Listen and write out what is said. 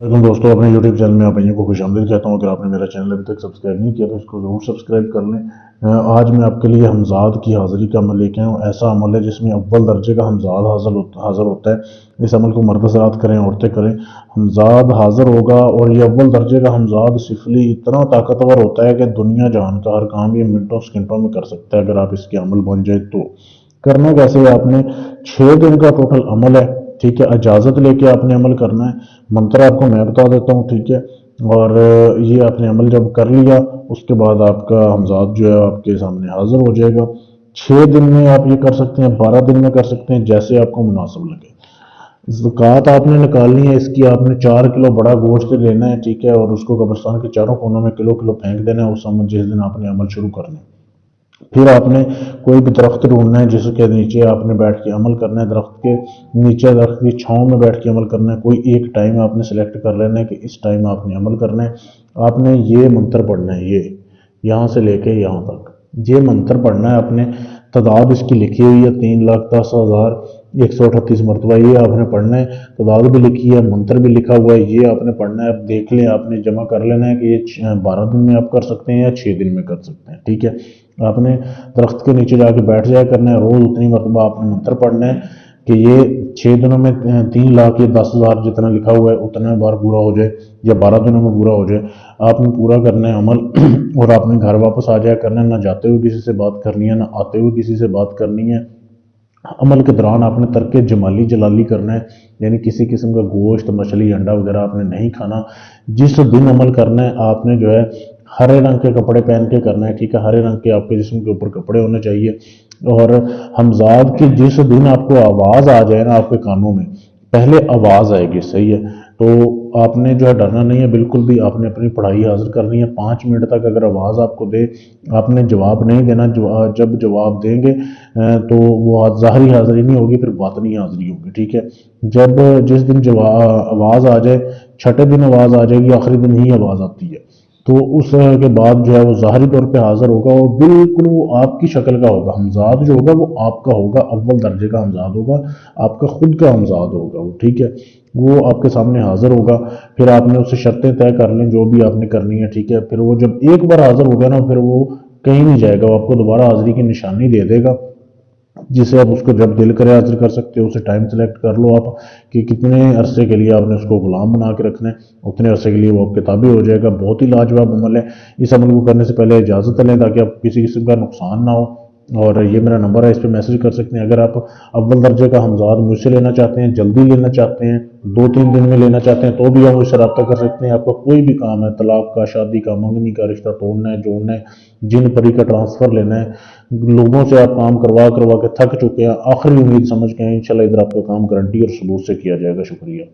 लेकिन दोस्तों अपने YouTube चैनल में आप भैया को खुशामदीद कहता हूँ। अगर आपने मेरा चैनल अभी तक सब्सक्राइब नहीं किया तो इसको ज़रूर सब्सक्राइब कर लें। आज मैं आपके लिए हमज़ाद की हाज़िरी का अमल लेके आया हूँ। ऐसा अमल है जिसमें अव्वल दर्जे का हमज़ाद हाज़िर होता है। इस अमल को मर्द हज़रात करें, औरतें करें, हमज़ाद हाज़िर होगा। और ये अव्वल दर्जे का हमज़ाद सिफली इतना ताकतवर होता है कि दुनिया जहान का हर काम ये मिनटों सेकंडों में कर सकता है, अगर आप इसके अमल बन जाए तो। करना कैसे है, आपने 6 दिन का टोटल अमल है, ठीक है। इजाज़त लेके आपने अमल करना है। मंत्र आपको मैं बता देता हूँ, ठीक है। और ये आपने अमल जब कर लिया उसके बाद आपका हमजाद जो है आपके सामने हाजिर हो जाएगा। 6 दिन में आप ये कर सकते हैं, 12 दिन में कर सकते हैं, जैसे आपको मुनासिब लगे। ज़कात आपने निकालनी है इसकी। आपने 4 किलो बड़ा गोश्त लेना है, ठीक है। और उसको कब्रिस्तान के चारों कोनों में किलो किलो फेंक देना है उस समय जिस दिन आपने अमल शुरू करना है। फिर आपने कोई भी दरख्त ढूंढना है जिसके नीचे आपने बैठ के अमल करना है। दरख्त के नीचे, दरख्त की छांव में बैठ के अमल करना है। कोई एक टाइम आपने सेलेक्ट कर लेना है कि इस टाइम आपने अमल करना है। आपने ये मंत्र पढ़ना है, ये यहाँ से लेके यहाँ तक ये मंत्र पढ़ना है आपने। तादाद इसकी लिखी हुई है 3,10,138 मरतबा, ये आपने पढ़ना है। तादाद भी लिखी है, मंत्र भी लिखा हुआ है, ये आपने पढ़ना है। आप देख लें, आपने जमा कर लेना है कि ये 12 दिन में आप कर सकते हैं या 6 दिन में कर सकते हैं, ठीक है। आपने दरख्त के नीचे जाके बैठ जाया करना है। रोज़ उतनी मरतबा आपने मंत्र पढ़ना है कि ये 6 दिनों में 3,00,000 या 10,000 जितना लिखा हुआ है उतना बार पूरा हो जाए, या 12 दिनों में पूरा हो जाए। आपने पूरा करना है अमल और आपने घर वापस आ जाया करना है। ना जाते हुए किसी से बात करनी है, ना आते हुए किसी से बात करनी है। अमल के दौरान आपने तर्क जमाली जलाली करना है, यानी किसी किस्म का गोश्त, मछली, अंडा वगैरह आपने नहीं खाना। जिस दिन अमल करना है आपने जो है हरे रंग के कपड़े पहन के करना है, ठीक है। हरे रंग के आपके जिस्म के ऊपर कपड़े होने चाहिए। और हमजाद की जिस दिन आपको आवाज़ आ जाए ना आपके कानों में, पहले आवाज़ आएगी, सही है। तो आपने जो है डरना नहीं है बिल्कुल भी। आपने अपनी पढ़ाई हासिल करनी है। 5 मिनट तक अगर आवाज़ आपको दे, आपने जवाब नहीं देना। जब जवाब देंगे तो वो ज़ाहरी हाज़िरी नहीं होगी, फिर बातनी हाज़िरी होगी, ठीक है। जब जिस दिन जवाब आवाज़ आ जाए, छठे दिन आवाज़ आ जाएगी, आखिरी दिन ही आवाज़ आती है, तो उस के बाद जो है वो ज़ाहरी तौर पे हाज़िर होगा और बिल्कुल वो आपकी शक्ल का होगा। हमजाद जो होगा वो आपका होगा, अव्वल दर्जे का हमजाद होगा, आपका खुद का हमजाद होगा वो, ठीक है। वो आपके सामने हाज़िर होगा। फिर आपने उससे शर्तें तय कर लें जो भी आपने करनी है, ठीक है। फिर वो जब एक बार हाज़िर हो गया ना, फिर वो कहीं नहीं जाएगा, वो आपको दोबारा हाज़िरी की निशानी दे देगा, जिसे आप उसको जब दिल करे हाजिर कर सकते हो। उसे टाइम सेलेक्ट कर लो आप कि कितने अरसे के लिए आपने उसको गुलाम बना के रखना है, उतने अरसे के लिए वो आपके ताबे हो जाएगा। बहुत ही लाजवाब अमल है। इस अमल को करने से पहले इजाज़त लें ताकि आप किसी किस्म का नुकसान ना हो। और ये मेरा नंबर है, इस पर मैसेज कर सकते हैं। अगर आप अव्वल दर्जे का हमजाद मुझसे लेना चाहते हैं, जल्दी लेना चाहते हैं, 2-3 दिन में लेना चाहते हैं, तो भी आप मुझसे रब्ता कर सकते हैं। आपका कोई भी काम है, तलाक का, शादी का, मंगनी का, रिश्ता तोड़ना है, जोड़ना है, जिन परी का ट्रांसफ़र लेना है, लोगों से आप काम करवा करवा के थक चुके हैं, आखिरी उम्मीद समझ के हैं, इंशाल्लाह इधर आपका काम गारंटी और सबूत से किया जाएगा। शुक्रिया।